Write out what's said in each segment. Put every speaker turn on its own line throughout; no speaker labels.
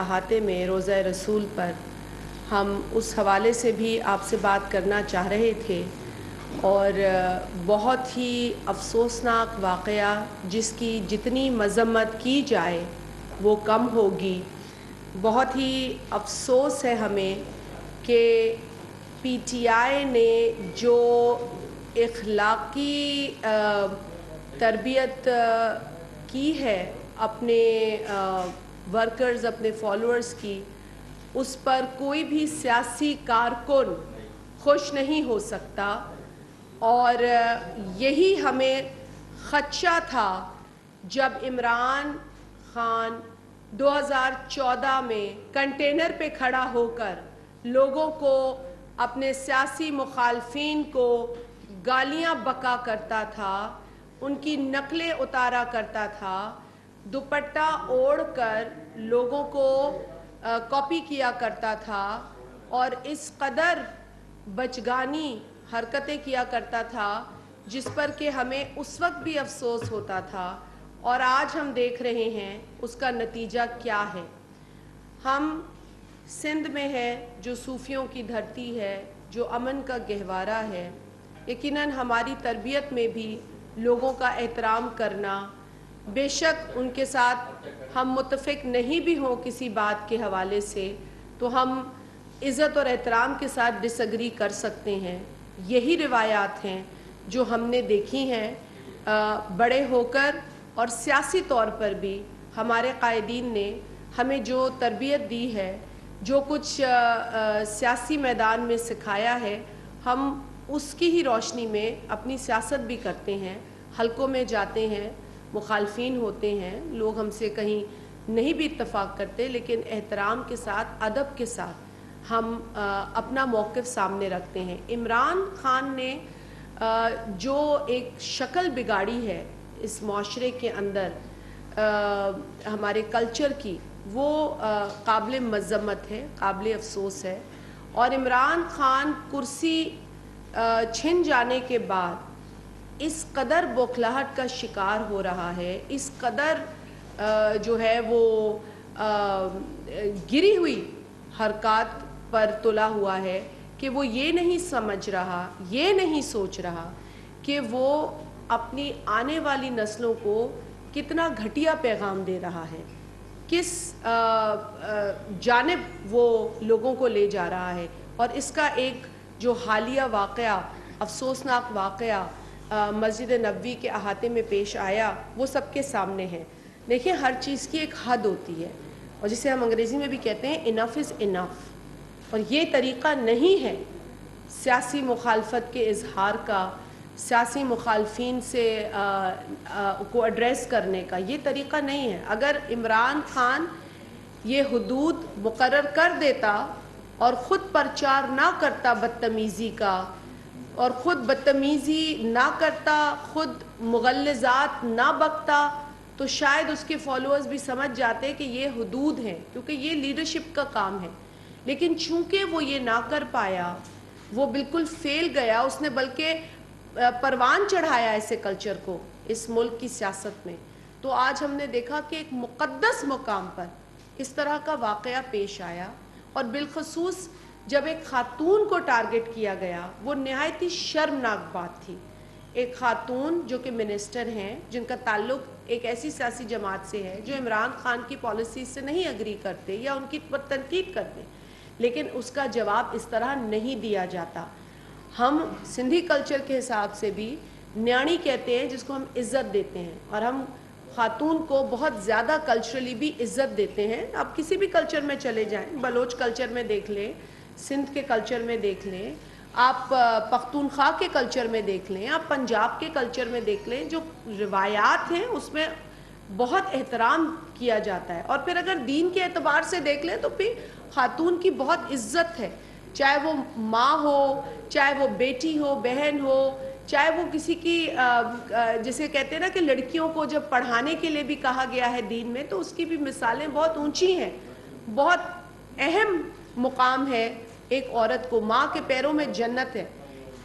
अहाते में रोज़ा रसूल पर हम उस हवाले से भी आपसे बात करना चाह रहे थे और बहुत ही अफसोसनाक वाक़या जिसकी जितनी मज़म्मत की जाए वो कम होगी। बहुत ही अफसोस है हमें कि पीटीआई ने जो इखलाकी तरबियत की है अपने वर्कर्स, अपने फॉलोअर्स की, उस पर कोई भी सियासी कारकुन खुश नहीं हो सकता। और यही हमें खदशा था जब इमरान खान 2014 में कंटेनर पे खड़ा होकर लोगों को, अपने सियासी मुखालफिन को गालियां बका करता था, उनकी नकलें उतारा करता था, दुपट्टा ओढ़कर लोगों को कॉपी किया करता था और इस कदर बचगानी हरकतें किया करता था जिस पर कि हमें उस वक्त भी अफसोस होता था। और आज हम देख रहे हैं उसका नतीजा क्या है। हम सिंध में है जो सूफियों की धरती है, जो अमन का गहवारा है। यकीनन हमारी तरबियत में भी लोगों का एहतराम करना, बेशक उनके साथ हम मुत्तफिक नहीं भी हों किसी बात के हवाले से, तो हम इज़्ज़त और एहतराम के साथ डिसएग्री कर सकते हैं। यही रिवायात हैं जो हमने देखी हैं बड़े होकर, और सियासी तौर पर भी हमारे कायदीन ने हमें जो तरबियत दी है, जो कुछ सियासी मैदान में सिखाया है, हम उसकी ही रोशनी में अपनी सियासत भी करते हैं। हलकों में जाते हैं, मुखालफिन होते हैं, लोग हमसे कहीं नहीं भी इत्तफाक करते, लेकिन एहतराम के साथ, अदब के साथ हम अपना मौक़िफ़ सामने रखते हैं। इमरान खान ने जो एक शक्ल बिगाड़ी है इस माशरे के अंदर हमारे कल्चर की, वो काबिल मज़म्मत है, काबिल अफसोस है। और इमरान खान कुर्सी छिन जाने के बाद इस कदर बौखलाहट का शिकार हो रहा है, इस कदर जो है वो गिरी हुई हरकत पर तुला हुआ है कि वो ये नहीं समझ रहा, ये नहीं सोच रहा कि वो अपनी आने वाली नस्लों को कितना घटिया पैगाम दे रहा है, किस जानिब वो लोगों को ले जा रहा है। और इसका एक जो हालिया वाक़या, अफसोसनाक वाक़या मस्जिद नबवी के अहाते में पेश आया, वो सबके सामने है। देखिए, हर चीज़ की एक हद होती है, और जिसे हम अंग्रेज़ी में भी कहते हैं इनफ इज़ इनफ। और ये तरीक़ा नहीं है सियासी मुखालफत के इजहार का, सियासी मुखालफिन से को एड्रेस करने का, ये तरीक़ा नहीं है। अगर इमरान खान ये हुदूद मुकर्रर कर देता और ख़ुद प्रचार ना करता बदतमीज़ी का, और ख़ुद बदतमीज़ी ना करता, ख़ुद मुग़ल्लिज़ात ना बकता, तो शायद उसके फॉलोअर्स भी समझ जाते कि ये हुदूद हैं, क्योंकि ये लीडरशिप का काम है। लेकिन चूँकि वो ये ना कर पाया, वो बिल्कुल फेल गया, उसने बल्कि परवान चढ़ाया ऐसे कल्चर को इस मुल्क की सियासत में। तो आज हमने देखा कि एक मुक़द्दस मुकाम पर इस तरह का वाक़या पेश आया, और बिलखसूस जब एक खातून को टारगेट किया गया, वो नहायत ही शर्मनाक बात थी। एक खातून जो कि मिनिस्टर हैं, जिनका ताल्लुक़ एक ऐसी सियासी जमात से है जो इमरान खान की पॉलिसी से नहीं एग्री करते या उनकी पर तनकीद करते, लेकिन उसका जवाब इस तरह नहीं दिया जाता। हम सिंधी कल्चर के हिसाब से भी न्याणी कहते हैं जिसको हम इज़्ज़त देते हैं, और हम खातून को बहुत ज़्यादा कल्चरली भी इज़्ज़त देते हैं। आप किसी भी कल्चर में चले जाएं, बलोच कल्चर में देख लें, सिंध के कल्चर में देख लें, आप पख्तूनख्वा के कल्चर में देख लें, आप पंजाब के कल्चर में देख लें, जो रिवायात हैं उसमें बहुत एहतराम किया जाता है। और फिर अगर दीन के एतबार से देख लें तो फिर खातून की बहुत इज़्ज़त है, चाहे वो माँ हो, चाहे वो बेटी हो, बहन हो, चाहे वो किसी की जिसे कहते हैं ना कि लड़कियों को जब पढ़ाने के लिए भी कहा गया है दीन में, तो उसकी भी मिसालें बहुत ऊंची हैं। बहुत अहम मुकाम है एक औरत को, माँ के पैरों में जन्नत है।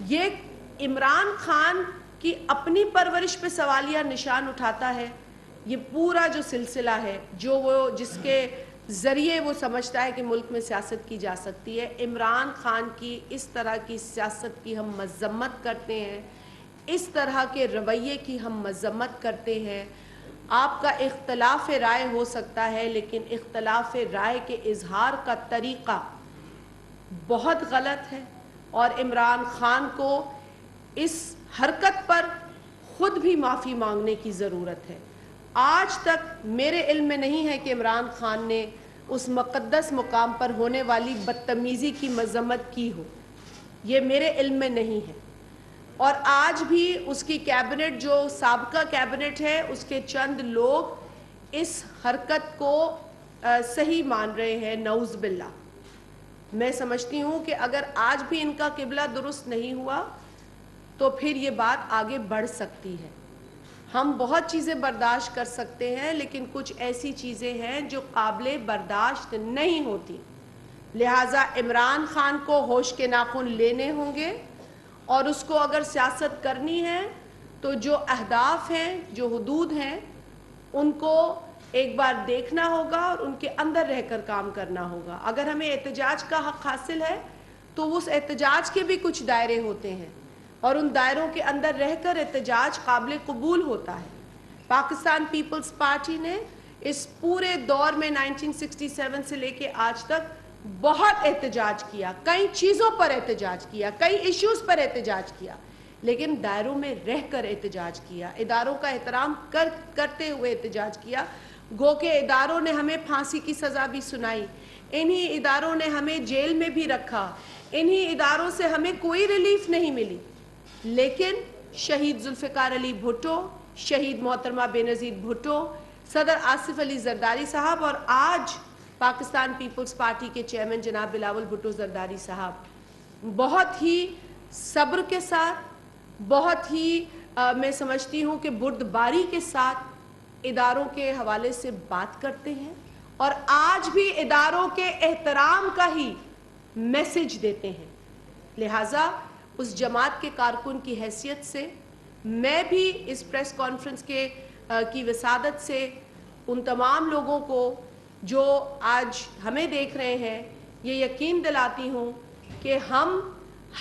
ये इमरान खान की अपनी परवरिश पे सवालिया निशान उठाता है। ये पूरा जो सिलसिला है, जो वो जिसके ذریعے وہ سمجھتا ہے کہ ملک میں سیاست کی جا سکتی ہے۔ عمران خان کی اس طرح کی سیاست کی ہم مذمت کرتے ہیں، اس طرح کے رویے کی ہم مذمت کرتے ہیں۔ آپ کا اختلاف رائے ہو سکتا ہے، لیکن اختلاف رائے کے اظہار کا طریقہ بہت غلط ہے، اور عمران خان کو اس حرکت پر خود بھی معافی مانگنے کی ضرورت ہے۔ آج تک میرے علم میں نہیں ہے کہ عمران خان نے اس مقدس مقام پر ہونے والی بدتمیزی کی مذمت کی ہو، یہ میرے علم میں نہیں ہے۔ اور آج بھی اس کی کیبنٹ، جو سابقہ کیبنٹ ہے، اس کے چند لوگ اس حرکت کو صحیح مان رہے ہیں، نعوذ باللہ۔ میں سمجھتی ہوں کہ اگر آج بھی ان کا قبلہ درست نہیں ہوا تو پھر یہ بات آگے بڑھ سکتی ہے۔ ہم بہت چیزیں برداشت کر سکتے ہیں، لیکن کچھ ایسی چیزیں ہیں جو قابل برداشت نہیں ہوتی۔ لہٰذا عمران خان کو ہوش کے ناخن لینے ہوں گے، اور اس کو اگر سیاست کرنی ہے تو جو اہداف ہیں، جو حدود ہیں، ان کو ایک بار دیکھنا ہوگا اور ان کے اندر رہ کر کام کرنا ہوگا۔ اگر ہمیں احتجاج کا حق حاصل ہے تو اس احتجاج کے بھی کچھ دائرے ہوتے ہیں، اور ان دائروں کے اندر رہ کر احتجاج قابل قبول ہوتا ہے۔ پاکستان پیپلز پارٹی نے اس پورے دور میں 1967 سے لے کے آج تک بہت احتجاج کیا، کئی چیزوں پر احتجاج کیا، کئی ایشوز پر احتجاج کیا، لیکن دائروں میں رہ کر احتجاج کیا، اداروں کا احترام کرتے ہوئے احتجاج کیا۔ گو کہ اداروں نے ہمیں پھانسی کی سزا بھی سنائی، انہی اداروں نے ہمیں جیل میں بھی رکھا، انہی اداروں سے ہمیں کوئی ریلیف نہیں ملی، لیکن شہید ذوالفقار علی بھٹو، شہید محترمہ بینظیر بھٹو، صدر آصف علی زرداری صاحب، اور آج پاکستان پیپلز پارٹی کے چیئرمین جناب بلاول بھٹو زرداری صاحب بہت ہی صبر کے ساتھ، بہت ہی میں سمجھتی ہوں کہ بردباری کے ساتھ اداروں کے حوالے سے بات کرتے ہیں، اور آج بھی اداروں کے احترام کا ہی میسج دیتے ہیں۔ لہٰذا اس جماعت کے کارکن کی حیثیت سے میں بھی اس پریس کانفرنس کی وسادت سے ان تمام لوگوں کو جو آج ہمیں دیکھ رہے ہیں یہ یقین دلاتی ہوں کہ ہم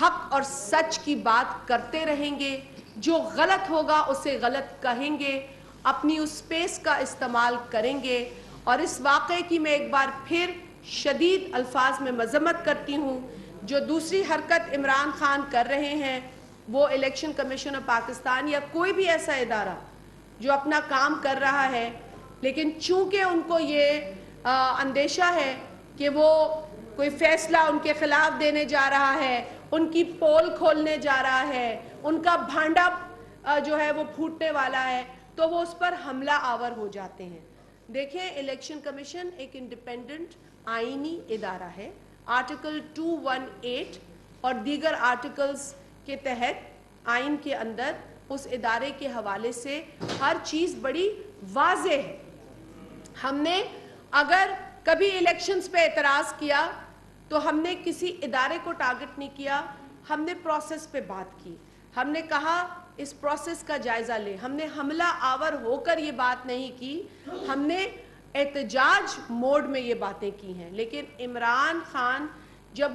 حق اور سچ کی بات کرتے رہیں گے، جو غلط ہوگا اسے غلط کہیں گے، اپنی اس سپیس کا استعمال کریں گے۔ اور اس واقعے کی میں ایک بار پھر شدید الفاظ میں مذمت کرتی ہوں۔ جو دوسری حرکت عمران خان کر رہے ہیں، وہ الیکشن کمیشن آف پاکستان یا کوئی بھی ایسا ادارہ جو اپنا کام کر رہا ہے، لیکن چونکہ ان کو یہ اندیشہ ہے کہ وہ کوئی فیصلہ ان کے خلاف دینے جا رہا ہے، ان کی پول کھولنے جا رہا ہے، ان کا بھانڈا جو ہے وہ پھوٹنے والا ہے، تو وہ اس پر حملہ آور ہو جاتے ہیں۔ دیکھیں، الیکشن کمیشن ایک انڈیپینڈنٹ آئینی ادارہ ہے۔ آرٹیکل 218 اور دیگر آرٹیکلز کے تحت آئین کے اندر اس ادارے کے حوالے سے ہر چیز بڑی واضح ہے۔ ہم نے اگر کبھی الیکشنز پہ اعتراض کیا تو ہم نے کسی ادارے کو ٹارگٹ نہیں کیا، ہم نے پروسیس پہ بات کی، ہم نے کہا اس پروسیس کا جائزہ لیں، ہم نے حملہ آور ہو کر یہ بات نہیں کی، ہم نے احتجاج موڈ میں یہ باتیں کی ہیں۔ لیکن عمران خان جب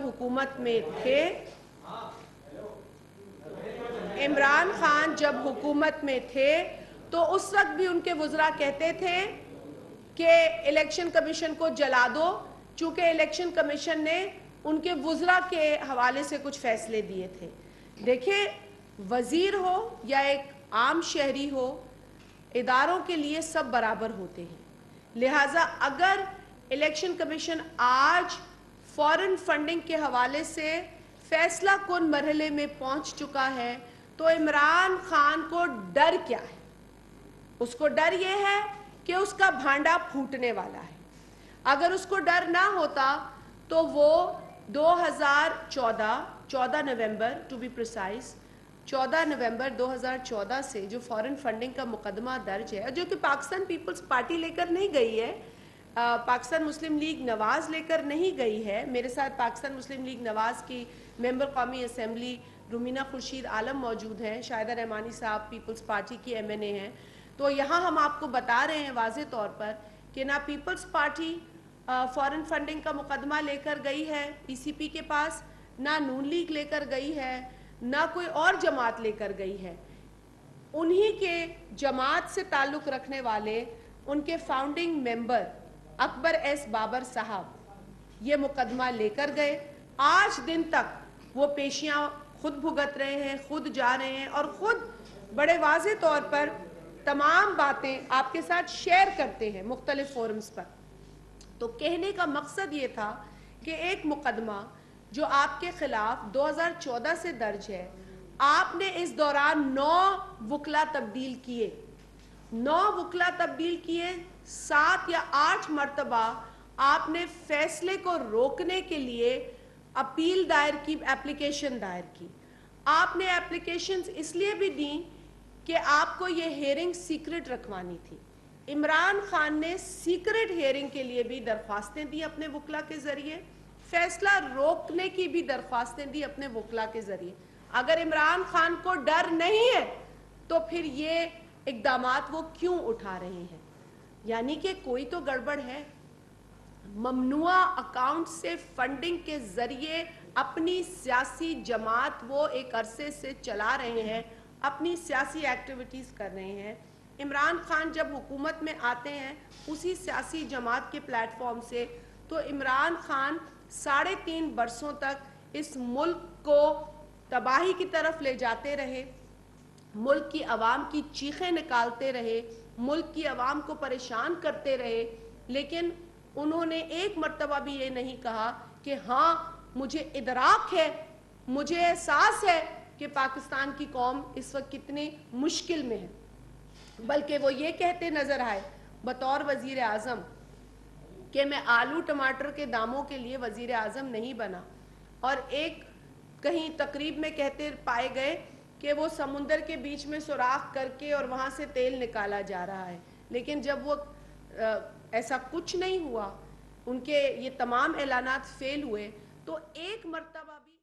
حکومت میں تھے تو اس وقت بھی ان کے وزراء کہتے تھے کہ الیکشن کمیشن کو جلا دو، چونکہ الیکشن کمیشن نے ان کے وزراء کے حوالے سے کچھ فیصلے دیے تھے۔ دیکھیں، وزیر ہو یا ایک عام شہری ہو، اداروں کے لیے سب برابر ہوتے ہیں۔ لہٰذا اگر الیکشن کمیشن آج فورن فنڈنگ کے حوالے سے فیصلہ کن مرحلے میں پہنچ چکا ہے تو عمران خان کو ڈر کیا ہے؟ اس کو ڈر یہ ہے کہ اس کا بھانڈا پھوٹنے والا ہے۔ اگر اس کو ڈر نہ ہوتا تو وہ 14 نومبر ٹو بی پریسائز 14 نومبر 2014 سے جو فورن فنڈنگ کا مقدمہ درج ہے، جو کہ پاکستان پیپلز پارٹی لے کر نہیں گئی ہے، پاکستان مسلم لیگ نواز لے کر نہیں گئی ہے، میرے ساتھ پاکستان مسلم لیگ نواز کی ممبر قومی اسمبلی رومینہ خورشید عالم موجود ہیں، شاہدہ رحمانی صاحب پیپلز پارٹی کی ایم این اے ہیں۔ تو یہاں ہم آپ کو بتا رہے ہیں واضح طور پر کہ نہ پیپلز پارٹی फॉरेन फंडिंग का मुकदमा लेकर गई है पीसीपी के पास, ना नून लीग लेकर गई है, ना कोई और जमात लेकर गई है। उन्हीं के जमात से ताल्लुक़ रखने वाले उनके founding member Akbar S Babar साहब ये मुकदमा लेकर गए। आज दिन तक वो पेशियां खुद भुगत रहे हैं, खुद जा रहे हैं और खुद बड़े वाज़े तौर पर तमाम बातें आपके साथ शेयर करते हैं मुख्तलिफ फोरम्स पर। तो कहने का मकसद ये था कि एक मुकदमा जो आपके खिलाफ 2014 से दर्ज है, आपने इस दौरान 9 वकला तब्दील किए, 9 वकला तब्दील किए, 7 या 8 मरतबा आपने फैसले को रोकने के लिए अपील दायर की, एप्लीकेशन दायर की। आपने एप्लीकेशंस इसलिए भी दी कि आपको ये हेयरिंग सीक्रेट रखवानी थी। इमरान खान ने सीक्रेट हेयरिंग के लिए भी दरख्वास्तें दी अपने वकला के ज़रिए, फैसला रोकने की भी दरख्वास्तें दी अपने वकला के ज़रिए। अगर इमरान खान को डर नहीं है तो फिर ये इक़दामात वो क्यों उठा रहे हैं? यानी कि कोई तो गड़बड़ है। ममनुआ अकाउंट से फंडिंग के ज़रिए अपनी सियासी जमात वो एक अरसे से चला रहे हैं, अपनी सियासी एक्टिविटीज़ कर रहे हैं। इमरान खान जब हुकूमत में आते हैं उसी सियासी जमात के प्लेटफॉर्म से, तो इमरान खान 3.5 बरसों तक इस मुल्क को तबाही की तरफ ले जाते रहे, मुल्क की आवाम की चीखें निकालते रहे, मुल्क की आवाम को परेशान करते रहे, लेकिन उन्होंने एक मर्तबा भी ये नहीं कहा कि हाँ मुझे इदराक है, मुझे एहसास है कि पाकिस्तान की कौम इस वक्त कितनी मुश्किल में है। बल्कि वो ये कहते नज़र आए बतौर वज़ीर आज़म कि मैं आलू टमाटर के दामों के लिए वज़ीर आज़म नहीं बना, और एक कहीं तकरीब में कहते पाए गए कि वो समुंदर के बीच में सुराख करके और वहाँ से तेल निकाला जा रहा है। लेकिन जब वो ऐसा कुछ नहीं हुआ, उनके ये तमाम ऐलानात फेल हुए, तो एक मर्तबा भी